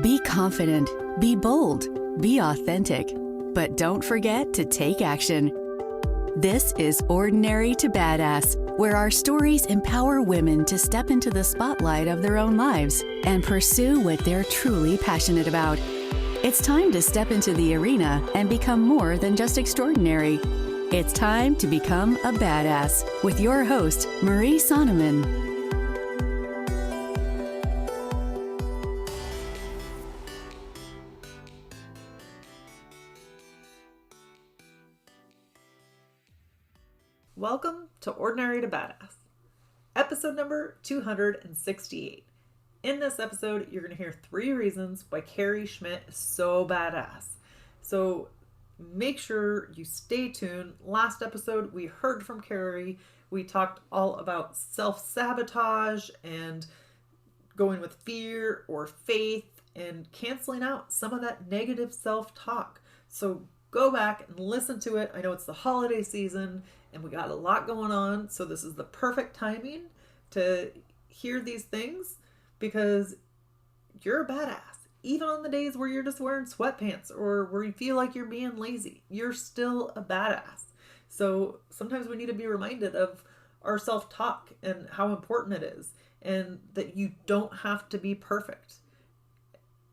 Be confident, be bold, be authentic, but don't forget to take action. This is Ordinary to Badass, where our stories empower women to step into the spotlight of their own lives and pursue what they're truly passionate about. It's time to step into the arena and become more than just extraordinary. It's time to become a badass with your host, Marie Sonneman. Welcome to Ordinary to Badass, episode number 268. In this episode, you're going to hear 3 reasons why Carrie Schmidt is so badass. So make sure you stay tuned. Last episode, we heard from Carrie. We talked all about self-sabotage and going with fear or faith and canceling out some of that negative self-talk. So go back and listen to it. I know it's the holiday season and we got a lot going on, so this is the perfect timing to hear these things because you're a badass. Even on the days where you're just wearing sweatpants or where you feel like you're being lazy, you're still a badass. So sometimes we need to be reminded of our self-talk and how important it is and that you don't have to be perfect.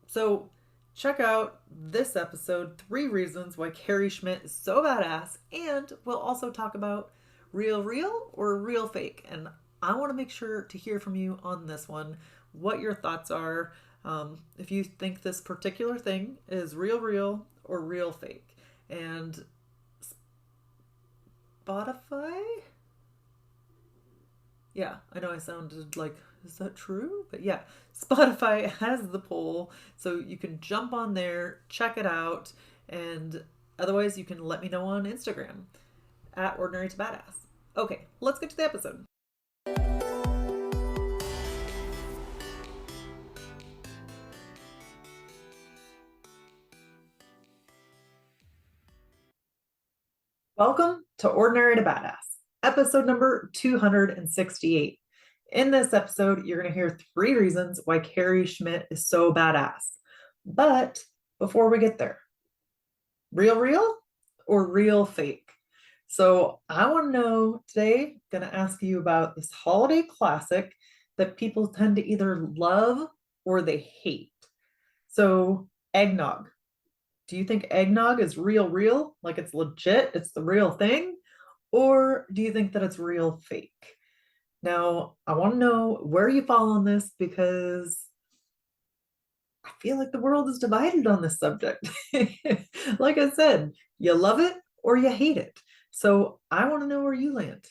So check out this episode, 3 reasons why Carrie Schmidt is so badass, and we'll also talk about real or real fake. And I want to make sure to hear from you on this one, what your thoughts are, if you think this particular thing is real or real fake. And Spotify? Yeah, I know I sounded like, is that true? But yeah, Spotify has the poll, so you can jump on there, check it out, and otherwise you can let me know on Instagram at Ordinary to Badass. Okay, let's get to the episode. Welcome to Ordinary to Badass, episode number 268. In this episode, you're going to hear 3 reasons why Carrie Schmidt is so badass. But before we get there, real or real fake? So I want to know today, going to ask you about this holiday classic that people tend to either love or they hate. So eggnog. Do you think eggnog is real, like it's legit, it's the real thing? Or do you think that it's real fake? Now, I want to know where you fall on this because I feel like the world is divided on this subject. Like I said, you love it or you hate it. So I want to know where you land.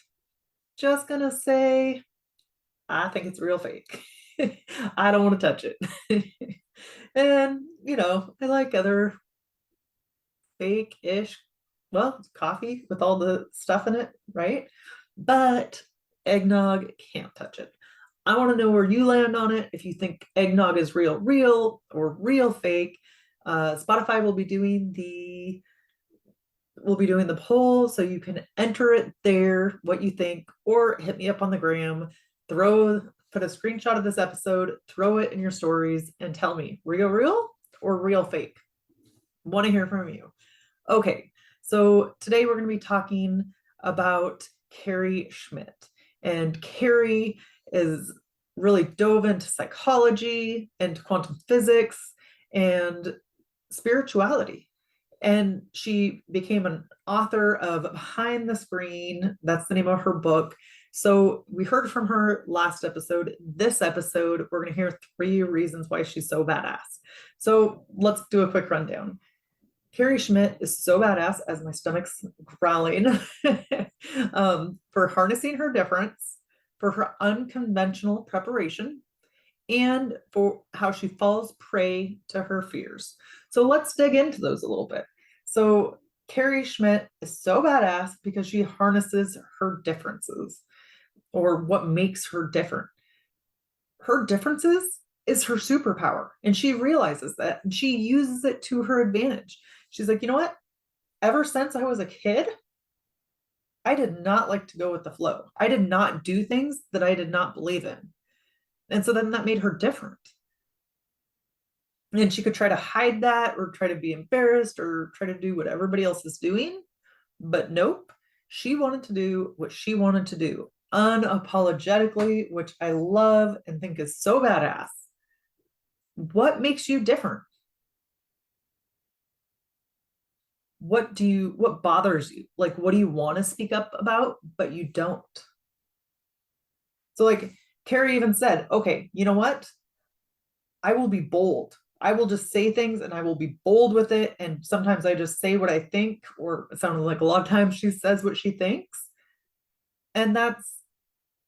Just gonna say, I think it's real fake. I don't want to touch it. And, I like other fake-ish, well, it's coffee with all the stuff in it, right? But eggnog, can't touch it. I want to know where you land on it. If you think eggnog is real or real fake. Spotify will be doing the poll, so you can enter it there, what you think, or hit me up on the gram, put a screenshot of this episode, throw it in your stories, and tell me real or real fake. Want to hear from you. Okay, so today we're going to be talking about Carrie Schmidt. And Carrie is really dove into psychology and quantum physics and spirituality. And she became an author of Behind the Screen. That's the name of her book. So we heard from her last episode. This episode, we're going to hear 3 reasons why she's so badass. So let's do a quick rundown. Carrie Schmidt is so badass, as my stomach's growling, for harnessing her difference, for her unconventional preparation, and for how she falls prey to her fears. So let's dig into those a little bit. So Carrie Schmidt is so badass because she harnesses her differences, or what makes her different. Her differences is her superpower, and she realizes that, and she uses it to her advantage. She's like, you know what? Ever since I was a kid, I did not like to go with the flow. I did not do things that I did not believe in. And so then that made her different. And she could try to hide that or try to be embarrassed or try to do what everybody else is doing. But nope, she wanted to do what she wanted to do unapologetically, which I love and think is so badass. What makes you different? What bothers you? Like, what do you want to speak up about, but you don't? So, like, Carrie even said, okay, you know what? I will be bold. I will just say things and I will be bold with it. And sometimes I just say what I think, or it sounded like a lot of times she says what she thinks. And that's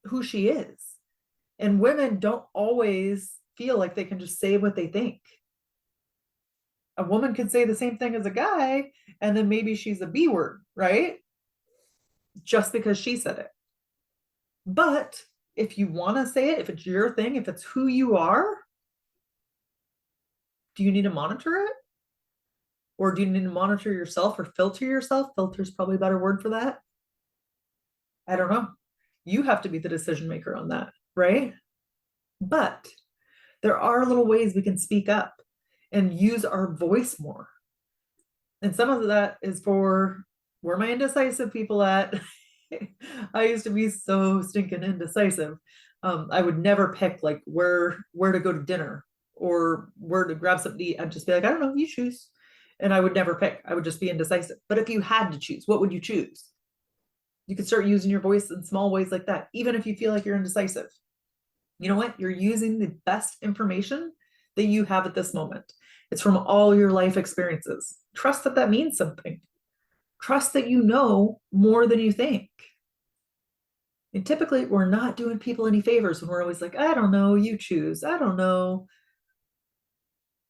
who she is. And women don't always feel like they can just say what they think. A woman could say the same thing as a guy, and then maybe she's a B word, right? Just because she said it. But if you want to say it, if it's your thing, if it's who you are, do you need to monitor it? Or do you need to monitor yourself or filter yourself? Filter is probably a better word for that. I don't know. You have to be the decision maker on that, right? But there are little ways we can speak up and use our voice more. And some of that is for where my indecisive people at. I used to be so stinking indecisive. I would never pick like where to go to dinner or where to grab something to eat. I'd just be like, I don't know, you choose. And I would never pick. I would just be indecisive. But if you had to choose, what would you choose? You could start using your voice in small ways like that, even if you feel like you're indecisive. You know what? You're using the best information that you have at this moment. It's from all your life experiences. Trust that that means something. Trust that you know more than you think. And typically, we're not doing people any favors when we're always like, I don't know, you choose. I don't know.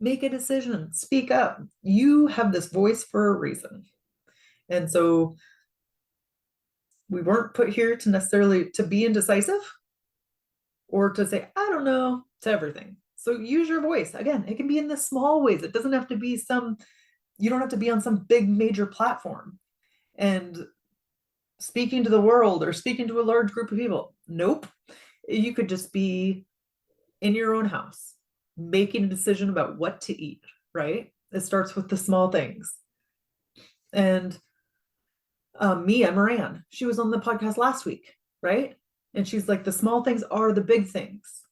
Make a decision, speak up. You have this voice for a reason. And so we weren't put here to necessarily to be indecisive or to say, I don't know, to everything. So use your voice. Again, it can be in the small ways. It doesn't have to be you don't have to be on some big major platform and speaking to the world or speaking to a large group of people. Nope. You could just be in your own house, making a decision about what to eat, right? It starts with the small things. And Mia Moran, she was on the podcast last week, right? And she's like, the small things are the big things.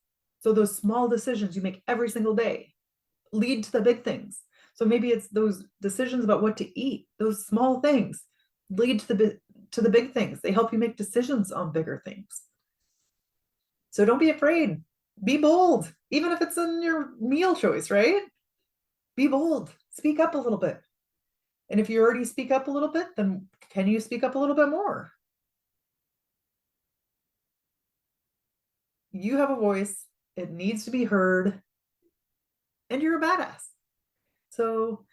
So those small decisions you make every single day lead to the big things. So maybe it's those decisions about what to eat, those small things lead to the big things. They help you make decisions on bigger things. So don't be afraid. Be bold, even if it's in your meal choice, right? Be bold. Speak up a little bit. And if you already speak up a little bit, then can you speak up a little bit more? You have a voice. It needs to be heard. And you're a badass. So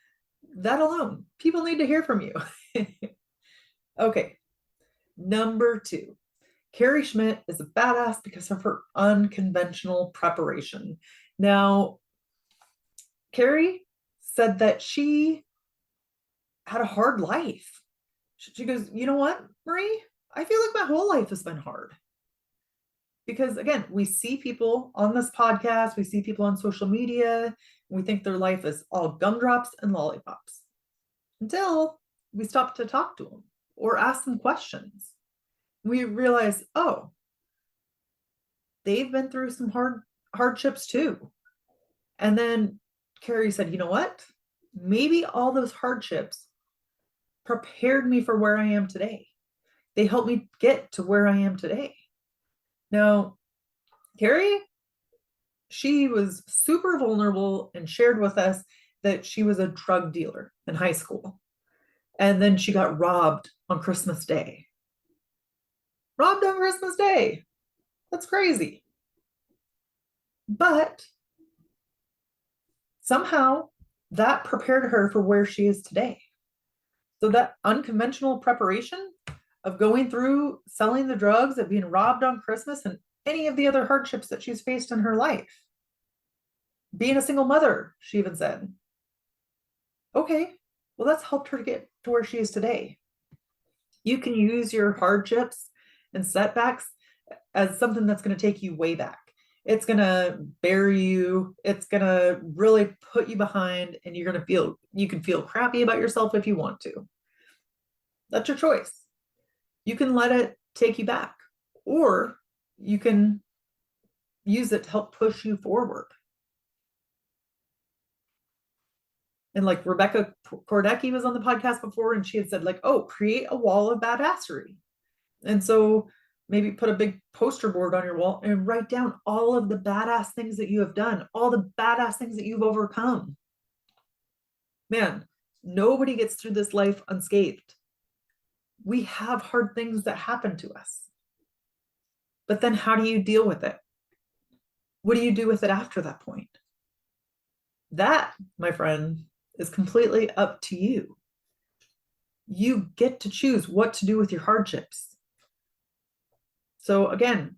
that alone, people need to hear from you. Okay. Number 2, Carrie Schmidt is a badass because of her unconventional preparation. Now, Carrie said that she had a hard life. She goes, you know what, Marie? I feel like my whole life has been hard. Because again, we see people on this podcast, we see people on social media, and we think their life is all gumdrops and lollipops until we stop to talk to them or ask them questions. We realize, oh, they've been through some hardships too. And then Carrie said, you know what? Maybe all those hardships prepared me for where I am today. They helped me get to where I am today. Now, Carrie, she was super vulnerable and shared with us that she was a drug dealer in high school. And then she got robbed on Christmas Day. Robbed on Christmas Day. That's crazy. But somehow that prepared her for where she is today. So that unconventional preparation of going through selling the drugs, of being robbed on Christmas, and any of the other hardships that she's faced in her life. Being a single mother, she even said. Okay, well, that's helped her to get to where she is today. You can use your hardships and setbacks as something that's going to take you way back. It's going to bury you. It's going to really put you behind, and you can feel crappy about yourself if you want to. That's your choice. You can let it take you back, or you can use it to help push you forward. And like Rebecca Kordecki was on the podcast before, and she had said, like, oh, create a wall of badassery. And so maybe put a big poster board on your wall and write down all of the badass things that you have done, all the badass things that you've overcome. Man, nobody gets through this life unscathed. We have hard things that happen to us. But then how do you deal with it? What do you do with it after that point? That, my friend, is completely up to you. You get to choose what to do with your hardships. So again,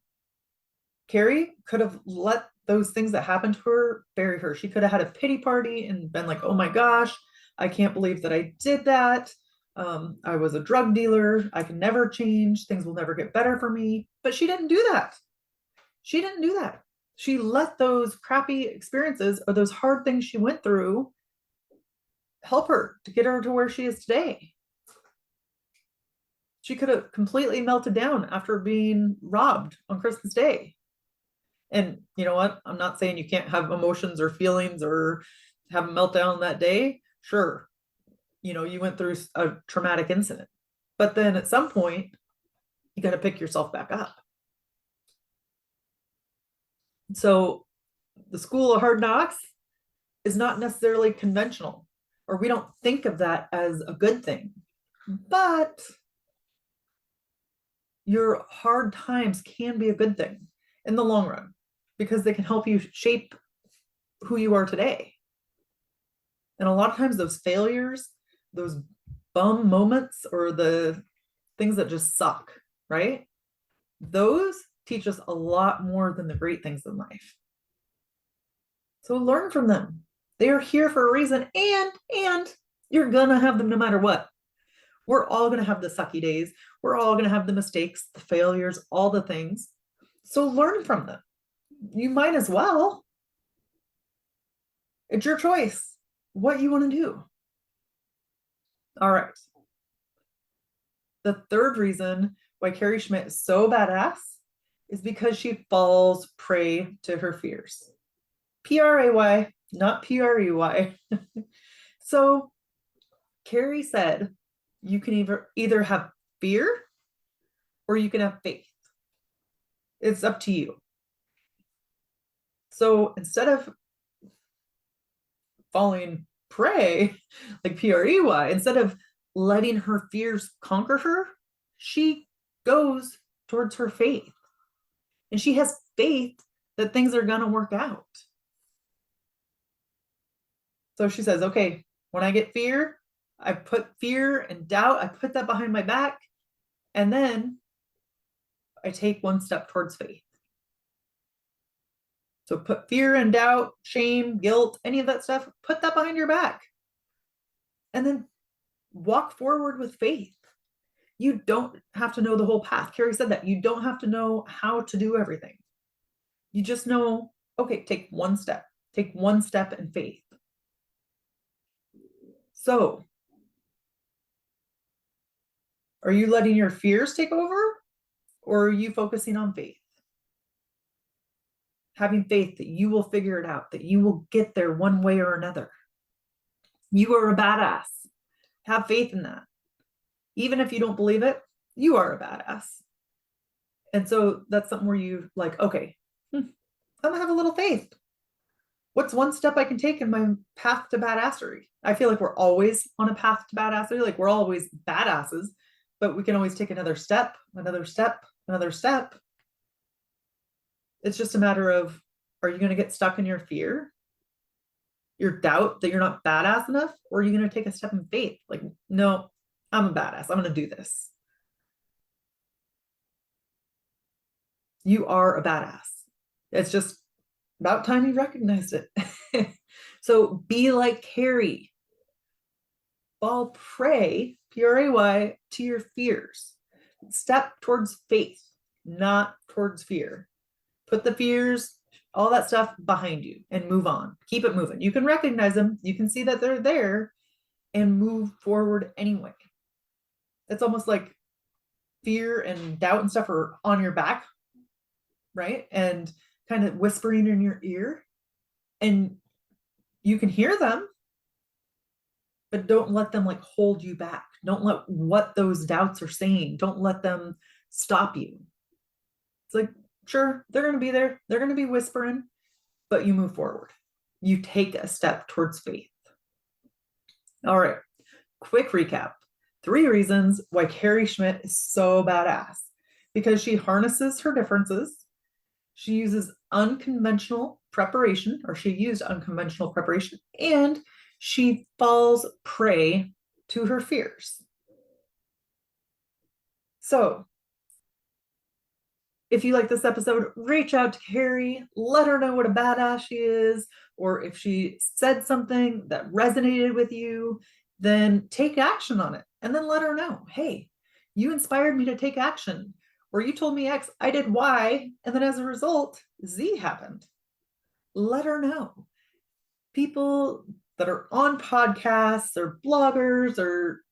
Carrie could have let those things that happened to her bury her. She could have had a pity party and been like, oh my gosh, I can't believe that I did that. I was a drug dealer. I can never change. Things will never get better for me. But she didn't do that. She didn't do that. She let those crappy experiences or those hard things she went through help her to get her to where she is today. She could have completely melted down after being robbed on Christmas Day. And you know what? I'm not saying you can't have emotions or feelings or have a meltdown that day. Sure. You went through a traumatic incident. But then at some point, you got to pick yourself back up. So the school of hard knocks is not necessarily conventional, or we don't think of that as a good thing. But your hard times can be a good thing in the long run because they can help you shape who you are today. And a lot of times those failures, those bum moments, or the things that just suck, right? Those teach us a lot more than the great things in life. So learn from them. They are here for a reason, and you're gonna have them no matter what. We're all gonna have the sucky days. We're all gonna have the mistakes, the failures, all the things. So learn from them. You might as well. It's your choice what you want to do. All right. The third reason why Carrie Schmidt is so badass is because she falls prey to her fears. P-R-A-Y, not P-R-E-Y. So Carrie said you can either have fear or you can have faith. It's up to you. So instead of falling prey, like P-R-E-Y, instead of letting her fears conquer her, she goes towards her faith. And she has faith that things are going to work out. So she says, okay, when I get fear, I put fear and doubt, I put that behind my back, and then I take one step towards faith. So put fear and doubt, shame, guilt, any of that stuff, put that behind your back. And then walk forward with faith. You don't have to know the whole path. Carrie said that. You don't have to know how to do everything. You just know, okay, take one step. Take one step in faith. So, are you letting your fears take over, or are you focusing on faith? Having faith that you will figure it out, that you will get there one way or another. You are a badass. Have faith in that. Even if you don't believe it, you are a badass. And so that's something where you like, okay, I'm gonna have a little faith. What's one step I can take in my path to badassery? I feel like we're always on a path to badassery. Like we're always badasses, but we can always take another step, another step, another step. It's just a matter of, are you going to get stuck in your fear, your doubt that you're not badass enough, or are you going to take a step in faith? Like, no, I'm a badass. I'm going to do this. You are a badass. It's just about time you recognized it. So be like Carrie. Fall prey, P-R-A-Y, to your fears. Step towards faith, not towards fear. Put the fears, all that stuff behind you and move on. Keep it moving. You can recognize them. You can see that they're there and move forward anyway. It's almost like fear and doubt and stuff are on your back, right? And kind of whispering in your ear. And you can hear them, but don't let them like hold you back. Don't let what those doubts are saying, don't let them stop you. It's like, sure, they're going to be there. They're going to be whispering, but you move forward. You take a step towards faith. All right. Quick recap. 3 reasons why Carrie Schmidt is so badass. Because she harnesses her differences. She uses unconventional preparation, or she used unconventional preparation, and she falls prey to her fears. So, if you like this episode, reach out to Carrie, let her know what a badass she is, or if she said something that resonated with you, then take action on it. And then let her know, hey, you inspired me to take action, or you told me X, I did Y, and then as a result, Z happened. Let her know. People that are on podcasts or bloggers or,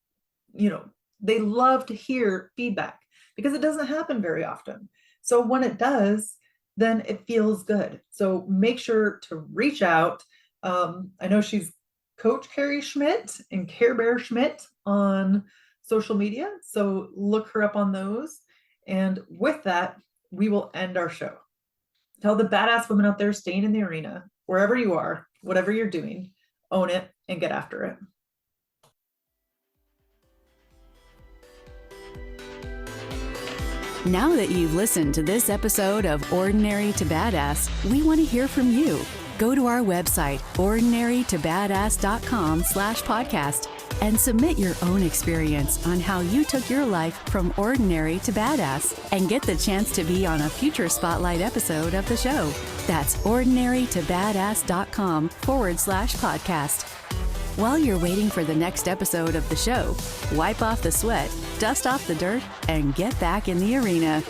they love to hear feedback because it doesn't happen very often. So when it does, then it feels good. So make sure to reach out. I know she's Coach Carrie Schmidt and Care Bear Schmidt on social media. So look her up on those. And with that, we will end our show. Tell the badass women out there staying in the arena, wherever you are, whatever you're doing, own it and get after it. Now that you've listened to this episode of Ordinary to Badass, we want to hear from you. Go to our website, ordinarytobadass.com/podcast, and submit your own experience on how you took your life from ordinary to badass and get the chance to be on a future spotlight episode of the show. That's ordinarytobadass.com/podcast. While you're waiting for the next episode of the show, wipe off the sweat, dust off the dirt, and get back in the arena.